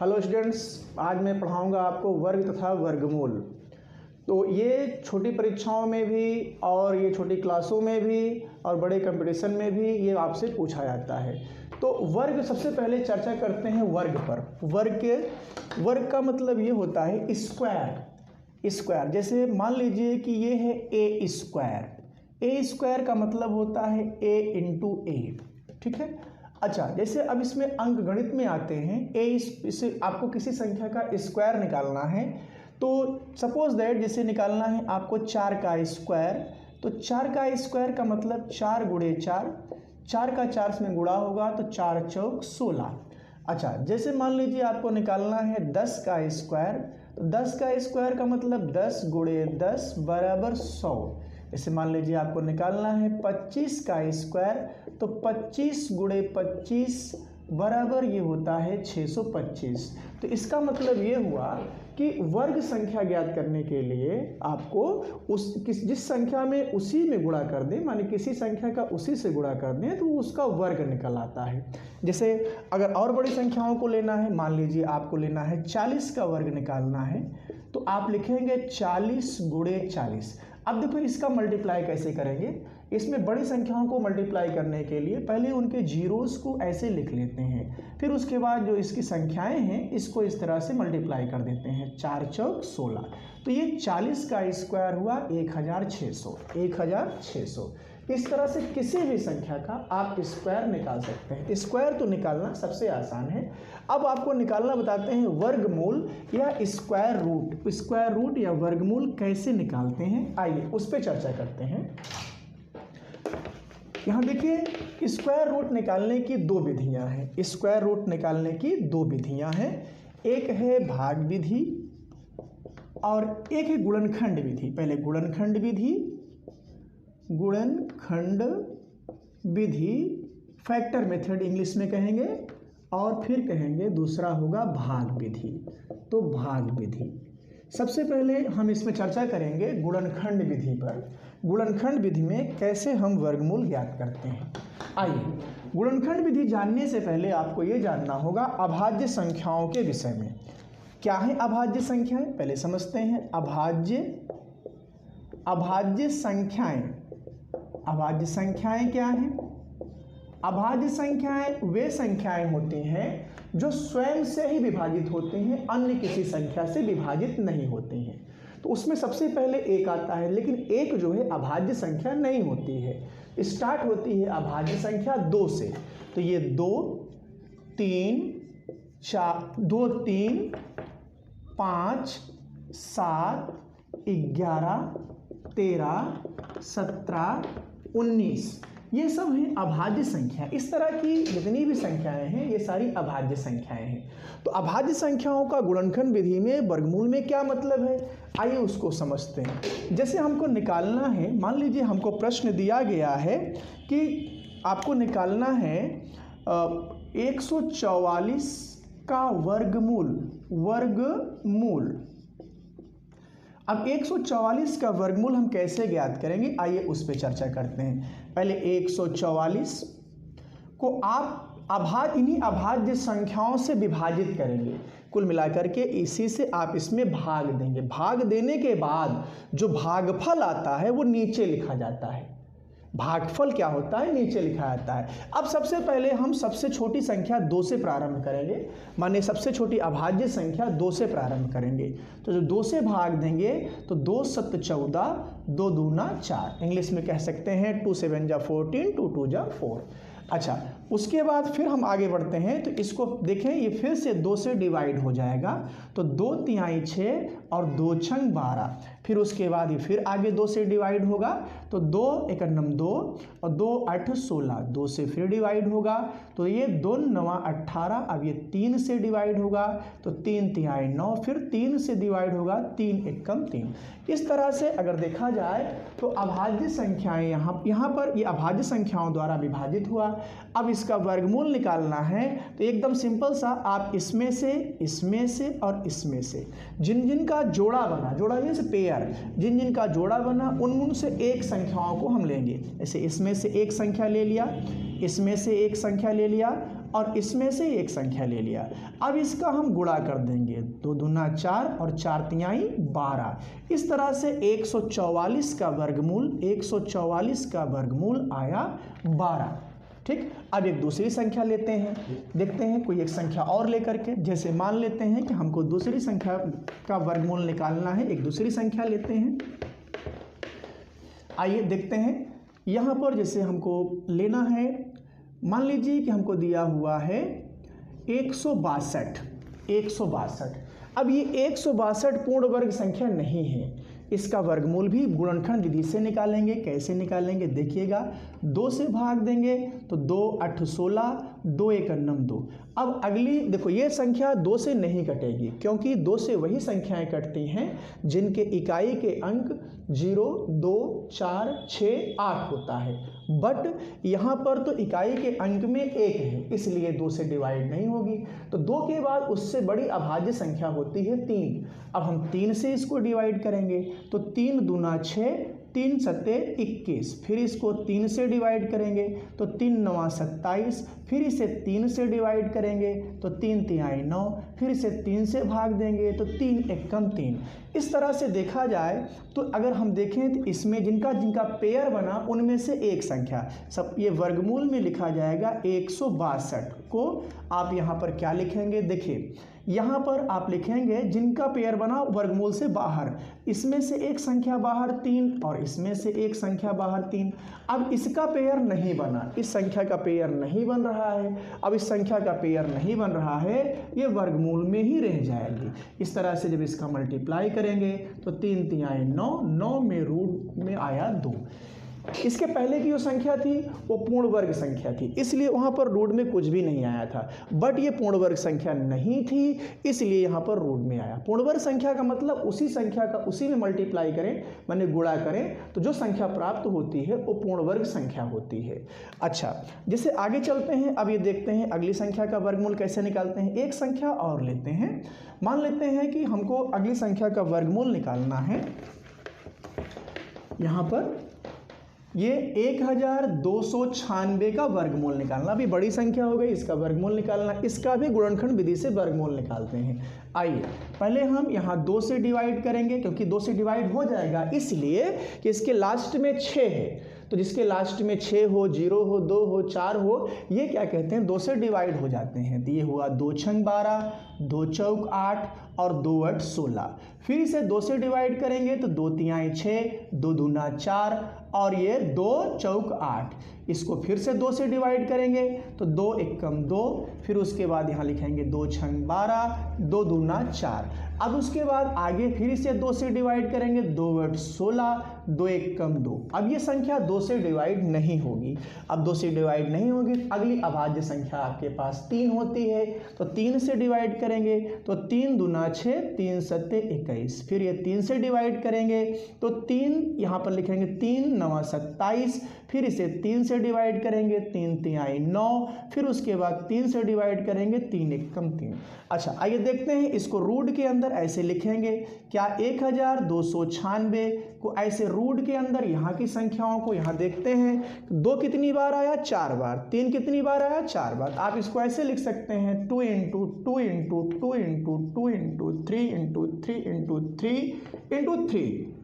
Hello students, आज मैं पढ़ाऊंगा आपको वर्ग तथा वर्गमूल। तो ये छोटी परीक्षाओं में भी और ये छोटी क्लासों में भी और बड़े कंपटीशन में भी ये आपसे पूछा जाता है। तो वर्ग, सबसे पहले चर्चा करते हैं वर्ग पर। वर्ग का मतलब ये होता है स्क्वायर। जैसे मान लीजिए कि ये है ए स्क्वायर का मतलब होता है ए इंटू ए, ठीक है। अच्छा, जैसे अब इसमें अंक गणित में आते हैं, इसे आपको किसी संख्या का स्क्वायर निकालना है। तो सपोज दैट जैसे निकालना है आपको 4 का स्क्वायर, तो 4 का स्क्वायर का मतलब 4 गुणे 4 का 4 में गुणा होगा तो 4 चौक 16। अच्छा, जैसे मान लीजिए आपको निकालना है 10 का स्क्वायर, तो 10 का स्क्वायर का मतलब 10 गुणे 10 बराबर 100। जैसे मान लीजिए आपको निकालना है 25 का स्क्वायर, तो 25 गुणे 25 बराबर ये होता है 625। तो इसका मतलब ये हुआ कि वर्ग संख्या ज्ञात करने के लिए आपको जिस संख्या में उसी में गुणा कर दें, माने किसी संख्या का उसी से गुणा कर दें तो उसका वर्ग निकल आता है। जैसे अगर और बड़ी संख्याओं को लेना है, मान लीजिए आपको लेना है 40 का वर्ग निकालना है, तो आप लिखेंगे 40 गुणे 40। अब देखो इसका मल्टीप्लाई कैसे करेंगे। इसमें बड़ी संख्याओं को मल्टीप्लाई करने के लिए पहले उनके जीरोस को ऐसे लिख लेते हैं, फिर उसके बाद जो इसकी संख्याएं हैं इसको इस तरह से मल्टीप्लाई कर देते हैं, 4 चौक 16। तो ये 40 का स्क्वायर हुआ 1600। इस तरह से किसी भी संख्या का आप स्क्वायर निकाल सकते हैं। स्क्वायर तो निकालना सबसे आसान है। अब आपको निकालना बताते हैं वर्गमूल या स्क्वायर रूट या वर्गमूल कैसे निकालते हैं। आइए उस पर चर्चा करते हैं। यहाँ देखिए, स्क्वायर रूट निकालने की दो विधियाँ हैं। एक है भाग विधि और एक है गुणनखंड विधि। पहले गुणनखंड विधि फैक्टर मेथड इंग्लिश में कहेंगे, और फिर कहेंगे दूसरा होगा भाग विधि। तो भाग विधि सबसे पहले हम इसमें चर्चा करेंगे गुणनखंड विधि पर। गुणनखंड विधि में कैसे हम वर्गमूल ज्ञात करते हैं। आइए, गुणनखंड विधि जानने से पहले आपको ये जानना होगा अभाज्य संख्याओं के विषय में। क्या है अभाज्य संख्याएं, पहले समझते हैं। अभाज्य संख्याएं क्या हैं? अभाज्य संख्याएं वे संख्याएं होती हैं जो स्वयं से ही विभाजित होती हैं, अन्य किसी संख्या से विभाजित नहीं होती हैं। तो उसमें सबसे पहले एक आता है, लेकिन एक जो है अभाज्य संख्या नहीं होती है। स्टार्ट होती है अभाज्य संख्या 2 से। तो ये 2, 3, 5, 7, 11, 13, 17, 19, ये सब हैं अभाज्य संख्या। इस तरह की जितनी भी संख्याएं हैं ये सारी अभाज्य संख्याएं हैं। तो अभाज्य संख्याओं का गुणनखंड विधि में वर्गमूल में क्या मतलब है, आइए उसको समझते हैं। जैसे हमको निकालना है, मान लीजिए हमको प्रश्न दिया गया है कि आपको निकालना है 144 का वर्गमूल। अब 144 का वर्गमूल हम कैसे ज्ञात करेंगे, आइए उस पर चर्चा करते हैं। पहले 144 को आप इन्हीं अभाज्य संख्याओं से विभाजित करेंगे। कुल मिलाकर के इसी से आप इसमें भाग देंगे। भाग देने के बाद जो भागफल आता है वो नीचे लिखा जाता है। भागफल क्या होता है, नीचे लिखा जाता है। अब सबसे पहले हम सबसे छोटी संख्या 2 से प्रारंभ करेंगे, माने सबसे छोटी अभाज्य संख्या 2 से प्रारंभ करेंगे। तो जो 2 से भाग देंगे तो 2 7 14, 2 दूना 4, इंग्लिश में कह सकते हैं 2 7 जा 14, 2 2 जा 4। अच्छा, उसके बाद फिर हम आगे बढ़ते हैं। तो इसको देखें, ये फिर से 2 से डिवाइड हो जाएगा। तो 2 तिहाई 6 और 2 छंग 12। फिर उसके बाद ये फिर आगे 2 से डिवाइड होगा। तो 2 1 9 2 और 2 8 16, 2 से फिर डिवाइड होगा। तो ये 2 9 18। अब ये 3 से डिवाइड होगा। तो 3 तिहाई 9, फिर 3 से डिवाइड होगा, 3 एकम 3। इस तरह से अगर देखा जाए तो अभाज्य संख्याएं यहाँ पर ये अभाज्य संख्याओं द्वारा विभाजित हुआ। अब इसका वर्गमूल निकालना है तो एकदम सिंपल सा, आप इसमें से और इसमें से जिन जिन का जोड़ा मीन्स पेयर, जिन जिन का जोड़ा बना उन से एक संख्याओं को हम लेंगे। जैसे इसमें से एक संख्या ले लिया, इसमें से एक संख्या ले लिया और इसमें से एक संख्या ले लिया। अब इसका हम गुणा कर देंगे, 2 दूना 4 और 4 तिहाई 12। इस तरह से 144 का वर्गमूल, 144 का वर्गमूल आया 12। ठीक, अब एक दूसरी संख्या लेते हैं, देखते हैं कोई एक संख्या और लेकर के। जैसे मान लेते हैं कि हमको दूसरी संख्या का वर्गमूल निकालना है, एक दूसरी संख्या लेते हैं। आइए देखते हैं, यहाँ पर जैसे हमको लेना है, मान लीजिए कि हमको दिया हुआ है 162। अब ये 162 पूर्ण वर्ग संख्या नहीं है, इसका वर्गमूल भी गुणनखंड विधि से निकालेंगे। कैसे निकालेंगे देखिएगा, 2 से भाग देंगे तो 2 8 16, 2 1 9 2। अब अगली देखो, ये संख्या 2 से नहीं कटेगी, क्योंकि 2 से वही संख्याएं कटती हैं जिनके इकाई के अंक 0 2 4 6 8 होता है। बट यहाँ पर तो इकाई के अंक में 1 है, इसलिए 2 से डिवाइड नहीं होगी। तो 2 के बाद उससे बड़ी अभाज्य संख्या होती है 3। अब हम 3 से इसको डिवाइड करेंगे तो 3 दूना 6, 3 सत्ते 21। फिर इसको 3 से डिवाइड करेंगे तो 3 नवा 27। फिर इसे 3 से डिवाइड करेंगे तो 3 तिहाई 9। फिर इसे 3 से भाग देंगे तो 3 एकम 3। इस तरह से देखा जाए तो अगर हम देखें तो इसमें जिनका जिनका पेयर बना उनमें से एक संख्या, सब ये वर्गमूल में लिखा जाएगा 162 को। आप यहाँ पर क्या लिखेंगे, देखिए यहाँ पर आप लिखेंगे जिनका पेयर बना वर्गमूल से बाहर, इसमें से एक संख्या बाहर 3 और इसमें से एक संख्या बाहर 3। अब इसका पेयर नहीं बना, इस संख्या का पेयर नहीं बन रहा है। अब इस संख्या का पेयर नहीं बन रहा है, ये वर्गमूल में ही रह जाएगी। इस तरह से जब इसका मल्टीप्लाई करेंगे तो 3 तिहाई 9, 9 में रूट में आया 2। इसके पहले की जो संख्या थी वो पूर्ण वर्ग संख्या थी, इसलिए वहाँ पर रूट में कुछ भी नहीं आया था। बट ये पूर्ण वर्ग संख्या नहीं थी, इसलिए यहाँ पर रूट में आया। पूर्ण वर्ग संख्या का मतलब उसी संख्या का उसी में मल्टीप्लाई करें, माने गुणा करें, तो जो संख्या प्राप्त होती है वो पूर्ण वर्ग संख्या होती है। अच्छा, जैसे आगे चलते हैं, अब ये देखते हैं अगली संख्या का वर्गमूल कैसे निकालते हैं। एक संख्या और लेते हैं, मान लेते हैं कि हमको अगली संख्या का वर्गमूल निकालना है। यहाँ पर ये 1296 का वर्गमूल निकालना, अभी बड़ी संख्या हो गई, इसका वर्गमूल निकालना, इसका भी गुणनखंड विधि से वर्गमूल निकालते हैं। आइए पहले हम यहाँ 2 से डिवाइड करेंगे, क्योंकि 2 से डिवाइड हो जाएगा, इसलिए कि इसके लास्ट में 6 है, तो जिसके लास्ट में 6 हो, 0 हो, 2 हो, 4 हो, ये क्या कहते हैं 2 से डिवाइड हो जाते हैं। तो ये हुआ 2 छंग 12, 2 चौक 8 और 2 8 16। फिर इसे 2 से डिवाइड करेंगे तो 2 तिहाई 6, 2 दूना 4 और ये 2 चौक 8। इसको फिर से 2 से डिवाइड करेंगे तो 2 एकम 2। फिर उसके बाद यहाँ लिखेंगे 2 छंग 12, 2 दूना 4। अब उसके बाद आगे फिर इसे 2 से डिवाइड करेंगे, 2 8 16, 2 एकम 2। अब ये संख्या 2 से डिवाइड नहीं होगी। अब 2 से डिवाइड नहीं होगी, अगली अभाज्य संख्या आपके पास 3 होती है, तो 3 से डिवाइड करेंगे तो 3 दूना 6, 3 सत्ते 21। फिर ये 3 से डिवाइड करेंगे तो 3 यहाँ पर लिखेंगे 3 नवा 27। फिर इसे 3 से डिवाइड करेंगे, 3 तिहाई 9। फिर उसके बाद 3 से डिवाइड करेंगे, 3 एकम 3। अच्छा, आइए देखते हैं इसको रूट के अंदर ऐसे लिखेंगे। क्या 1296 को ऐसे रूट के अंदर यहाँ की संख्याओं को यहाँ देखते हैं, 2 कितनी बार आया, 4 बार, 3 कितनी बार आया, 4 बार। आप इसको ऐसे लिख सकते हैं 2 into 2 into 2 into 2 into 3 into 3 into 3 into 3।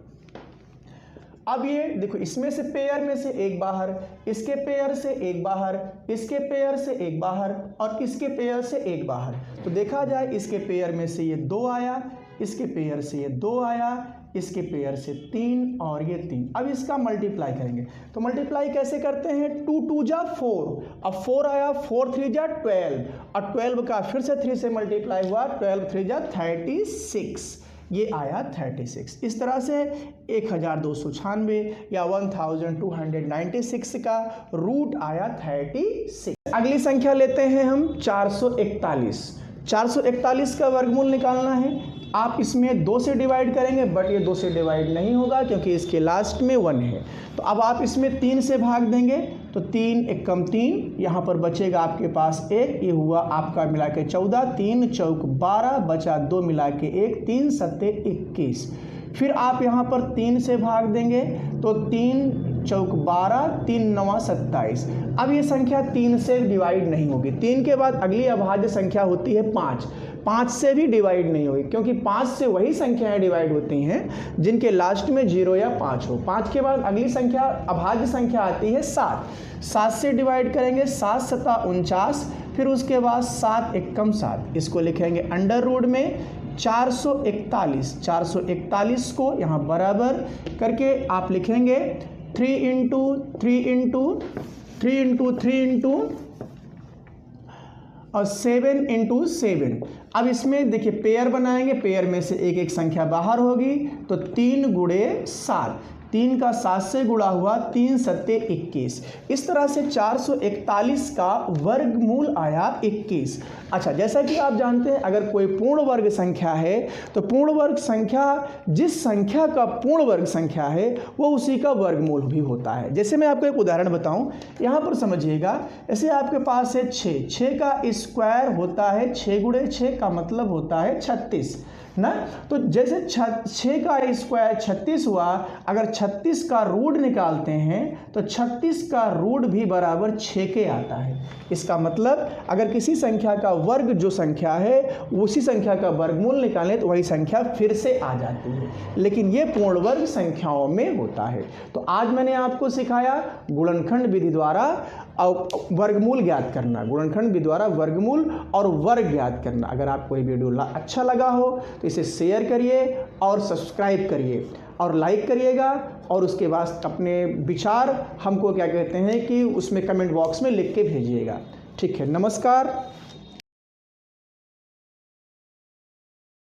अब ये देखो, इसमें से पेयर में से एक बाहर, इसके पेयर से एक बाहर, इसके पेयर से एक बाहर और इसके पेयर से एक बाहर। तो देखा जाए इसके पेयर में से ये 2 आया, इसके पेयर से ये 2 आया, इसके पेयर से 3 और ये 3। अब इसका मल्टीप्लाई करेंगे, तो मल्टीप्लाई कैसे करते हैं, 2 2 जा 4। अब 4 आया, 4 3 जा 12 और 12 का फिर से 3 से मल्टीप्लाई हुआ, 12 3 जा 36, ये आया 36। इस तरह से 1296 या 1296 का रूट आया 36। अगली संख्या लेते हैं हम 441। 441 का वर्गमूल निकालना है। आप इसमें 2 से डिवाइड करेंगे, बट ये 2 से डिवाइड नहीं होगा क्योंकि इसके लास्ट में 1 है। तो अब आप इसमें 3 से भाग देंगे तो 3 एकम 3, यहाँ पर बचेगा आपके पास 1, ये हुआ आपका मिला के 14, 3 चौक 12, बचा 2 मिला के 1, 3 सत्ते 21। फिर आप यहाँ पर 3 से भाग देंगे तो 3 चौक 12, 3 9 27। अब ये संख्या 3 से डिवाइड नहीं होगी। 3 के बाद अगली अभाज्य संख्या होती है 5। 5 से भी डिवाइड नहीं होगी, क्योंकि 5 से वही संख्याएं डिवाइड होती हैं जिनके लास्ट में 0 या 5 हो। 5 के बाद अगली संख्या अभाज्य संख्या आती है 7। 7 से डिवाइड करेंगे, 7 7 49, फिर उसके बाद 7 एकम 7। इसको लिखेंगे अंडर रूट में 441। 441 को यहाँ बराबर करके आप लिखेंगे 3 इंटू 3 इंटू 3 इंटू 3 इंटू और 7 इंटू 7। अब इसमें देखिए पेयर बनाएंगे, पेयर में से एक एक संख्या बाहर होगी, तो 3 गुणे 7, 3 का 7 से गुणा हुआ, 3 सत्ते 21। इस तरह से 441 का वर्गमूल आया 21। अच्छा, जैसा कि आप जानते हैं अगर कोई पूर्ण वर्ग संख्या है तो पूर्ण वर्ग संख्या जिस संख्या का पूर्ण वर्ग संख्या है वो उसी का वर्गमूल भी होता है। जैसे मैं आपको एक उदाहरण बताऊं, यहाँ पर समझिएगा। ऐसे आपके पास है 6, 6 का स्क्वायर होता है 6 गुणे 6 का मतलब होता है 36 ना। तो जैसे 6 का स्क्वायर 36 हुआ, अगर 36 का रूट निकालते हैं तो 36 का रूट भी बराबर 6 के आता है। इसका मतलब अगर किसी संख्या का वर्ग जो संख्या है उसी संख्या का वर्गमूल निकालें तो वही संख्या फिर से आ जाती है, लेकिन ये पूर्ण वर्ग संख्याओं में होता है। तो आज मैंने आपको सिखाया गुणनखंड विधि द्वारा वर्गमूल ज्ञात करना, गुणनखंड विधि द्वारा वर्गमूल और वर्ग ज्ञात करना। अगर आपको ये वीडियो अच्छा लगा हो तो इसे शेयर करिए और सब्सक्राइब करिए और लाइक करिएगा, और उसके बाद अपने विचार हमको क्या कहते हैं कि उसमें कमेंट बॉक्स में लिख के भेजिएगा। ठीक है, नमस्कार।